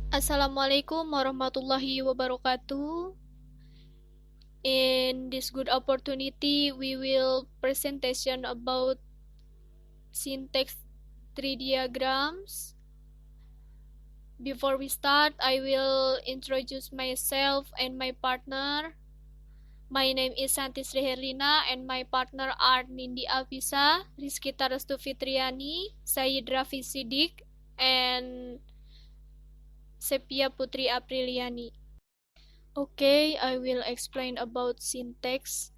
Assalamualaikum warahmatullahi wabarakatuh. In this good opportunity, we will presentation about syntax tree diagrams. Before we start, I will introduce myself and my partner. My name is Santi Sri Herlina and my partner are Nindi Afisa, Rizkita Restu Fitriani, Sayyid Rafi Sidik, and Sepia Putri Apriliani. Okay, I will explain about syntax.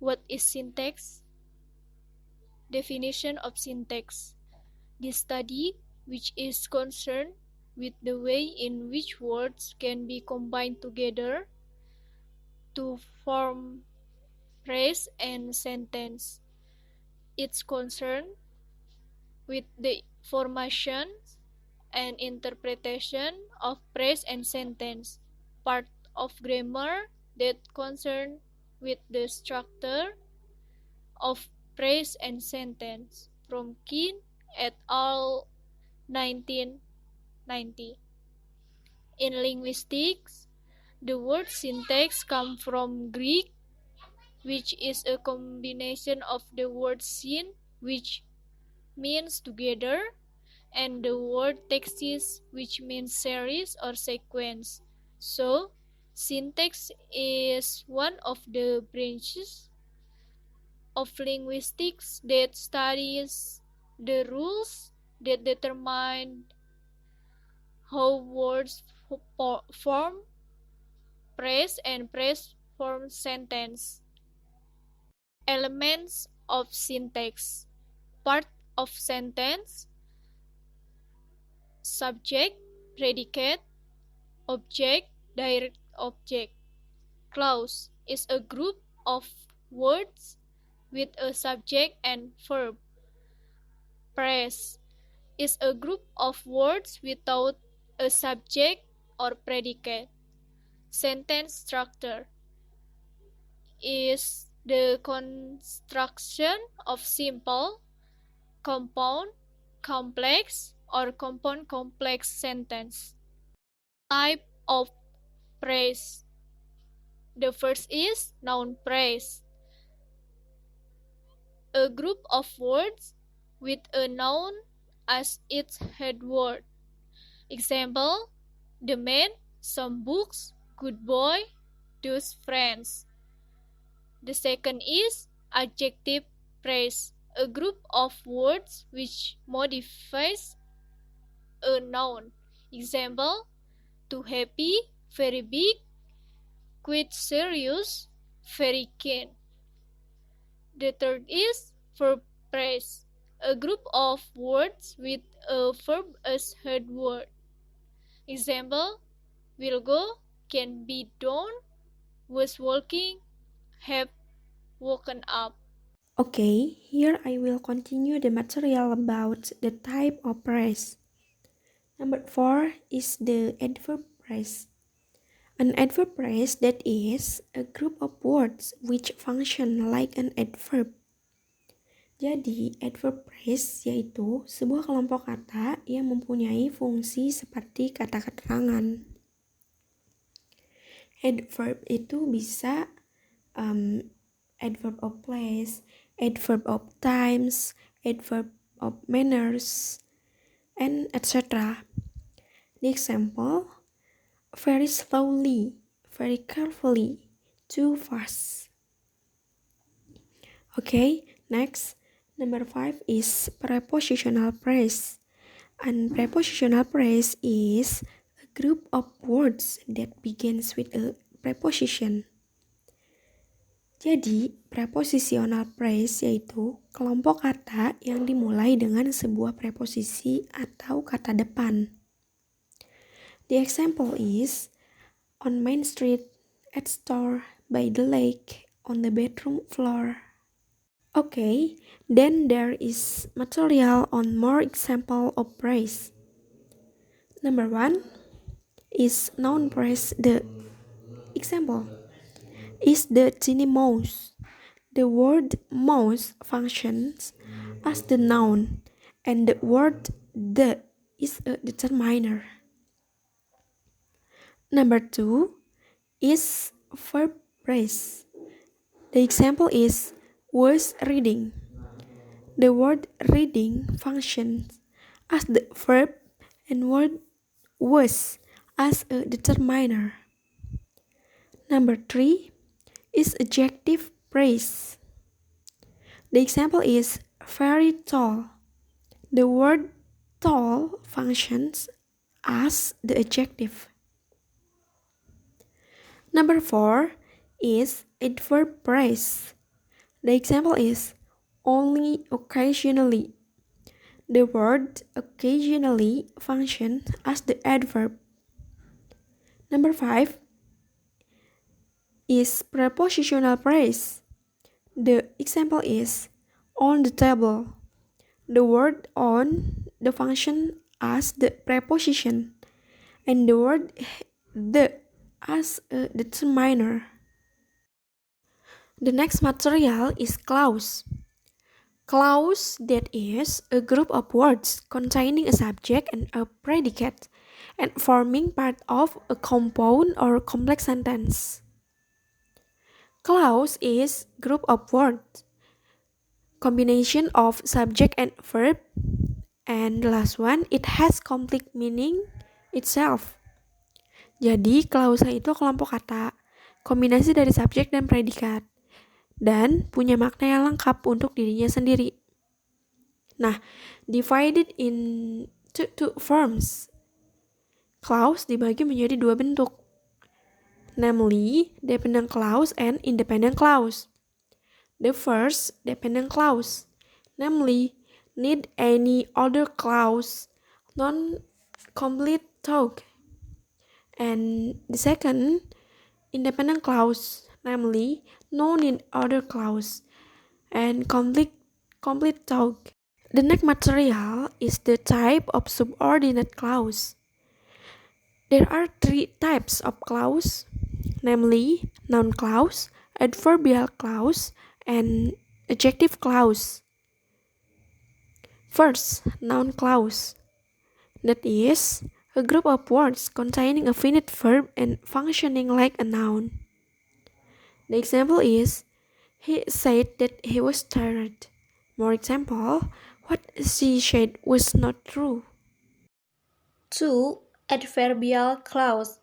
What is syntax? Definition of syntax. The study which is concerned with the way in which words can be combined together to form phrase and sentence. It's concerned with the formation and interpretation of phrase and sentence. Part of grammar that concern with the structure of phrase and sentence from Keene et al. 1990. In linguistics, the word syntax comes from Greek, which is a combination of the word syn, which means together, and the word taxis, which means series or sequence. So, syntax is one of the branches of linguistics that studies the rules that determine how words form phrase and phrase form sentence. Elements of syntax. Part of sentence: subject, predicate, object, direct object. Clause is a group of words with a subject and verb. Phrase is a group of words without a subject or predicate. Sentence structure is the construction of simple, compound, complex, or compound-complex sentence. Type of phrase. The first is noun phrase, a group of words with a noun as its head word. Example: the man, some books, good boy, those friends. The second is adjective phrase, a group of words which modifies a noun. Example: too happy, very big, quite serious, very keen. The third is verb phrase, a group of words with a verb as head word. Example: will go, can be done, was walking, have woken up. Okay, here I will continue the material about the type of phrase. Number 4 is the adverb phrase. An adverb phrase that is a group of words which function like an adverb. Jadi, adverb phrase yaitu sebuah kelompok kata yang mempunyai fungsi seperti kata keterangan. Adverb itu bisa adverb of place, adverb of times, adverb of manners, and etc. The example: very slowly, very carefully, too fast. Okay, next, number 5 is prepositional phrase. An prepositional phrase is a group of words that begins with a preposition. Jadi, prepositional phrase yaitu kelompok kata yang dimulai dengan sebuah preposisi atau kata depan. The example is on Main Street, at store, by the lake, on the bedroom floor. Okay, then there is material on more example of phrase. Number 1 is noun phrase. The example is the tiny mouse. The word mouse functions as the noun, and the word the is a determiner. Number 2 is verb phrase. The example is was reading. The word reading functions as the verb and word was as a determiner. Number 3 is adjective praise. The example is very tall. The word tall functions as the adjective. Number 4 is adverb praise. The example is only occasionally. The word occasionally functions as the adverb. Number 5 is prepositional praise. The example is on the table. The word on the function as the preposition and the word the as a determiner. The next material is clause. Clause, that is a group of words containing a subject and a predicate and forming part of a compound or complex sentence. Clause is group of words, combination of subject and verb, and the last one, it has complete meaning itself. Jadi klausa itu kelompok kata, kombinasi dari subjek dan predikat, dan punya makna yang lengkap untuk dirinya sendiri. Nah, divided in two forms. Clause dibagi menjadi dua bentuk, namely dependent clause and independent clause. The first dependent clause, namely need any other clause, non-complete talk. And the second independent clause, namely no need other clause and complete talk. The next material is the type of subordinate clause. There are three types of clause, namely noun clause, adverbial clause, and adjective clause. First, noun clause. That is a group of words containing a finite verb and functioning like a noun. The example is, he said that he was tired. For example, what she said was not true. 2. Adverbial clause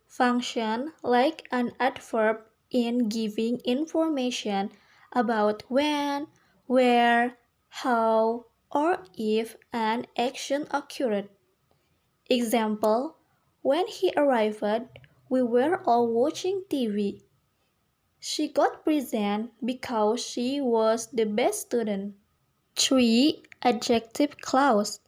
function like an adverb in giving information about when, where, how, or if an action occurred. Example, when he arrived, we were all watching TV. She got present because she was the best student. 3. Adjective clause.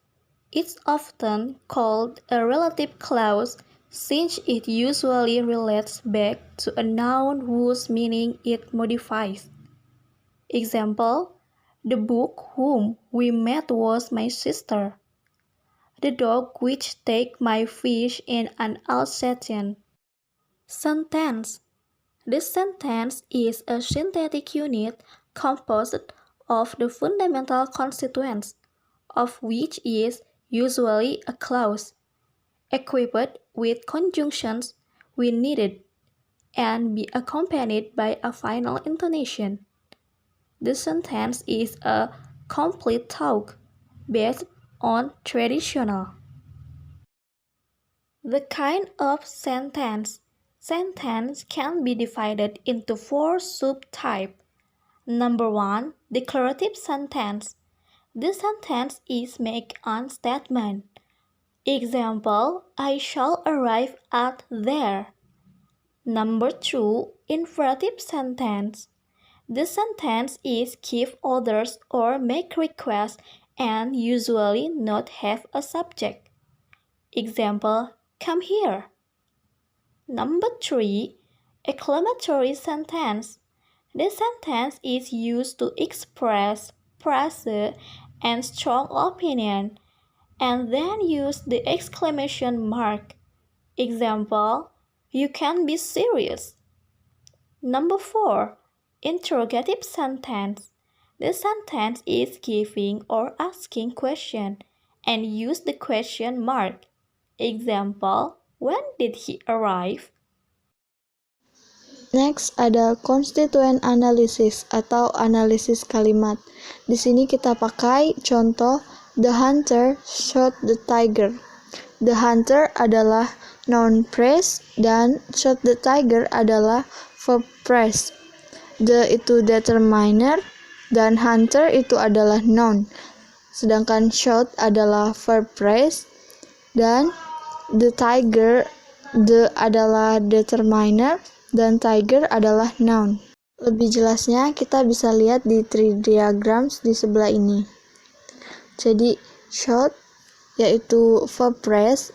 It's often called a relative clause since it usually relates back to a noun whose meaning it modifies. Example, the book whom we met was my sister. The dog which take my fish in an Alsatian. Sentence. This sentence is a synthetic unit composed of the fundamental constituents, of which is usually a clause, equipped with conjunctions when needed, and be accompanied by a final intonation. The sentence is a complete talk based on traditional. The kind of sentence. Sentence can be divided into 4 subtypes. Number 1, declarative sentence. This sentence is make a statement. Example, I shall arrive at there. Number 2, imperative sentence. This sentence is give orders or make requests and usually not have a subject. Example, come here. Number 3, exclamatory sentence. This sentence is used to express praise and strong opinion, and then use the exclamation mark. Example, you can be serious. Number 4, interrogative sentence. This sentence is giving or asking question and use the question mark. Example, When did he arrive? Next ada constituent analysis atau analisis kalimat. Di sini kita pakai contoh the hunter shot the tiger. The hunter adalah noun phrase dan shot the tiger adalah verb phrase. The itu determiner dan hunter itu adalah noun. Sedangkan shot adalah verb phrase dan the tiger adalah determiner dan tiger adalah noun. Lebih jelasnya kita bisa lihat di tree diagrams di sebelah ini. Jadi shot yaitu verb phrase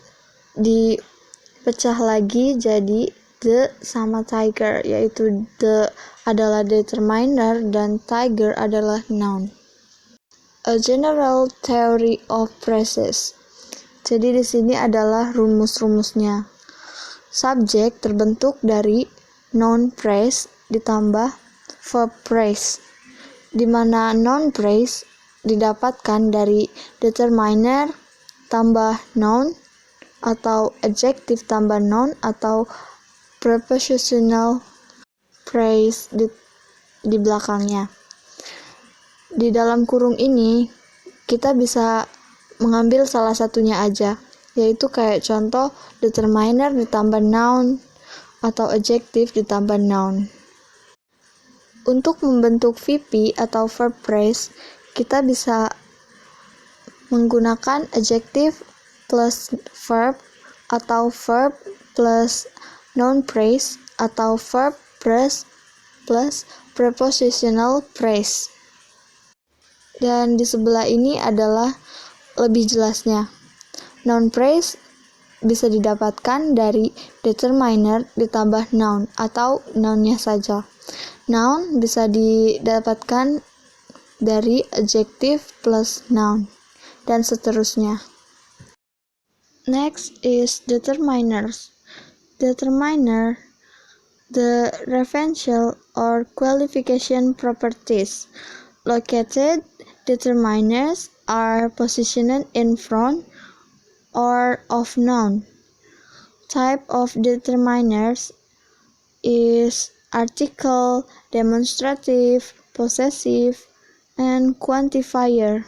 dipecah lagi jadi the sama tiger, yaitu the adalah determiner dan tiger adalah noun. A general theory of phrases. Jadi di sini adalah rumus-rumusnya. Subjek terbentuk dari noun phrase ditambah verb phrase, di mana noun phrase didapatkan dari determiner tambah noun atau adjective tambah noun atau prepositional phrase di belakangnya. Di dalam kurung ini kita bisa mengambil salah satunya aja, yaitu kayak contoh determiner ditambah noun atau adjective ditambah noun. Untuk membentuk VP atau verb phrase, kita bisa menggunakan adjective plus verb atau verb plus noun phrase atau verb phrase plus prepositional phrase. Dan di sebelah ini adalah lebih jelasnya. Noun phrase bisa didapatkan dari determiner ditambah noun atau nounnya saja. Noun bisa didapatkan dari adjective plus noun dan seterusnya. Next is determiners. Determiner, the referential or qualification properties. Located determiners are positioned in front or of noun. Type of determiners is article, demonstrative, possessive, and quantifier.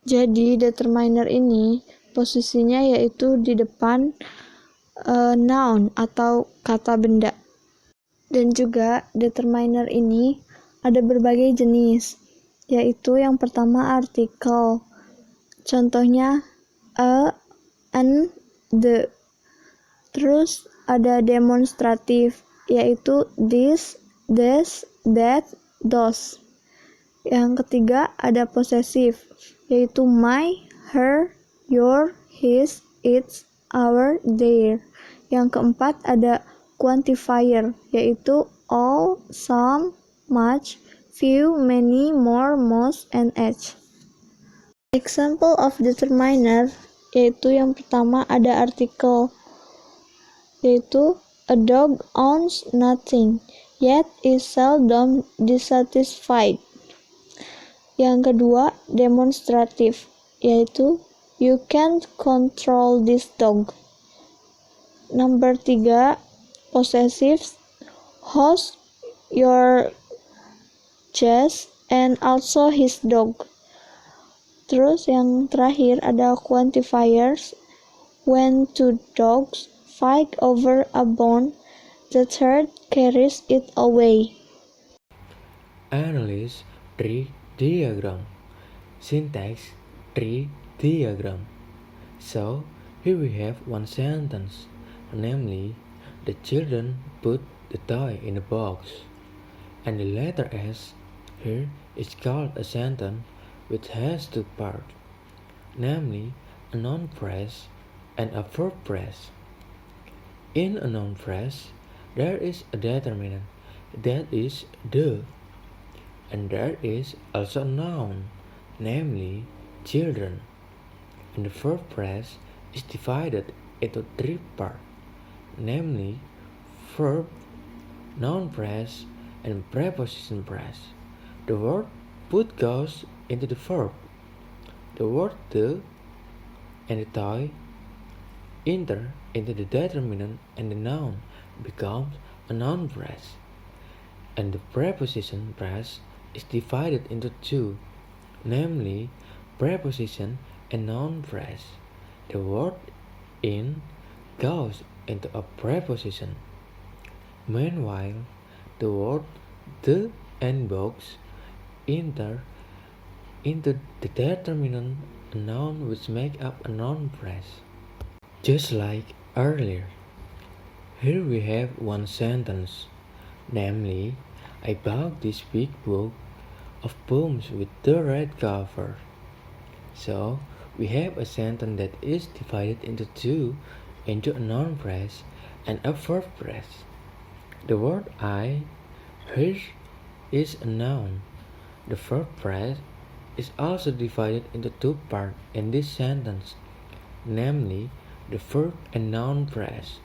Jadi determiner ini posisinya yaitu di depan noun atau kata benda. Dan juga determiner ini ada berbagai jenis, yaitu yang pertama artikel. Contohnya a, an, the. Terus ada demonstratif, yaitu this, this, that, those. Yang ketiga ada posesif, yaitu my, her, your, his, its, our, their. Yang keempat ada quantifier, yaitu all, some, much, few, many, more, most, and each. Example of determiner, yaitu yang pertama ada artikel, yaitu a dog owns nothing, yet is seldom dissatisfied. Yang kedua demonstratif, yaitu you can't control this dog. Number 3 possessive, host, your chest, and also his dog. Terus yang terakhir ada quantifiers, when two dogs fight over a bone, the third carries it away. Analyze tree diagram. Syntax tree diagram. So here we have one sentence, namely the children put the toy in a box, and the letter S here is called a sentence which has two parts, namely a noun phrase and a verb phrase. In a noun phrase, there is a determinant, that is the, and there is also a noun, namely children, and the verb phrase is divided into three parts, namely verb, noun phrase, and preposition phrase. The word put goes into the verb, the word the and the toy enter into the determinant and the noun becomes a noun phrase. And the preposition phrase is divided into two, namely preposition and noun phrase. The word in goes into a preposition. Meanwhile, the word the and box enter into the determinant and noun which make up a noun phrase. Just like earlier, here we have one sentence, namely, I bought this big book of poems with the red cover. So, we have a sentence that is divided into two, into a noun phrase and a verb phrase. The word I here is a noun. The verb phrase is also divided into two parts in this sentence, namely the verb and noun phrase.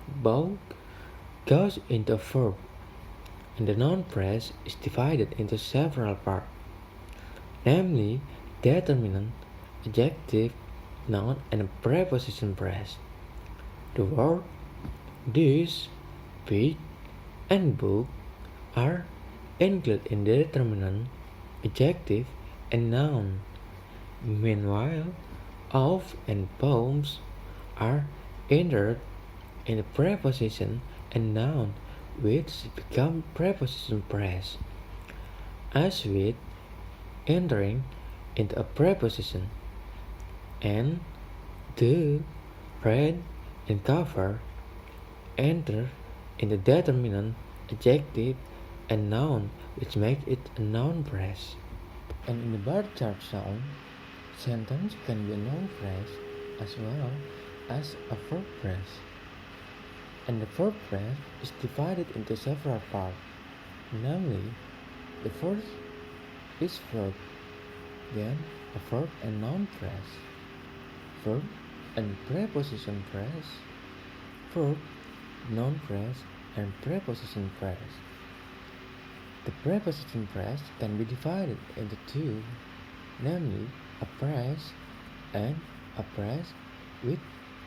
Both goes into a verb, and the noun phrase is divided into several parts, namely determinant, adjective, noun, and a preposition phrase. The word this, big, and book are included in the determinant, adjective, and noun. Meanwhile, of and poems are entered in the preposition and noun, which become preposition phrase. As with entering into a preposition, and the, red, and cover enter in the determinant, adjective, and noun, which make it a noun phrase. And in the bar chart sound, sentence can be a noun phrase as well as a verb phrase. And the verb phrase is divided into several parts, namely, the first is verb, then a verb and noun phrase, verb and preposition phrase, verb, noun phrase, and preposition phrase. The preposition phrase can be divided into two, namely a phrase and a phrase with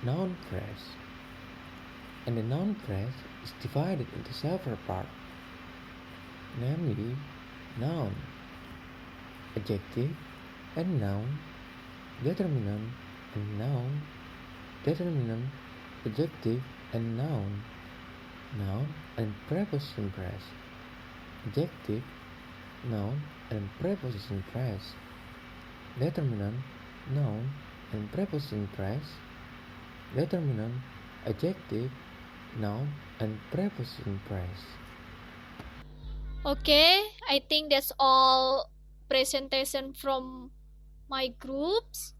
noun phrase. And the noun phrase is divided into several parts, namely noun, adjective, and noun, determinant and noun, determinant, adjective, and noun, noun and preposition phrase, adjective, noun and preposition phrase, determinant, noun and preposition phrase, determinant, adjective, noun and preposition phrase. Okay, I think that's all presentation from my groups.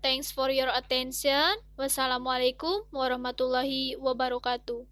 Thanks for your attention. Wassalamualaikum warahmatullahi wabarakatuh.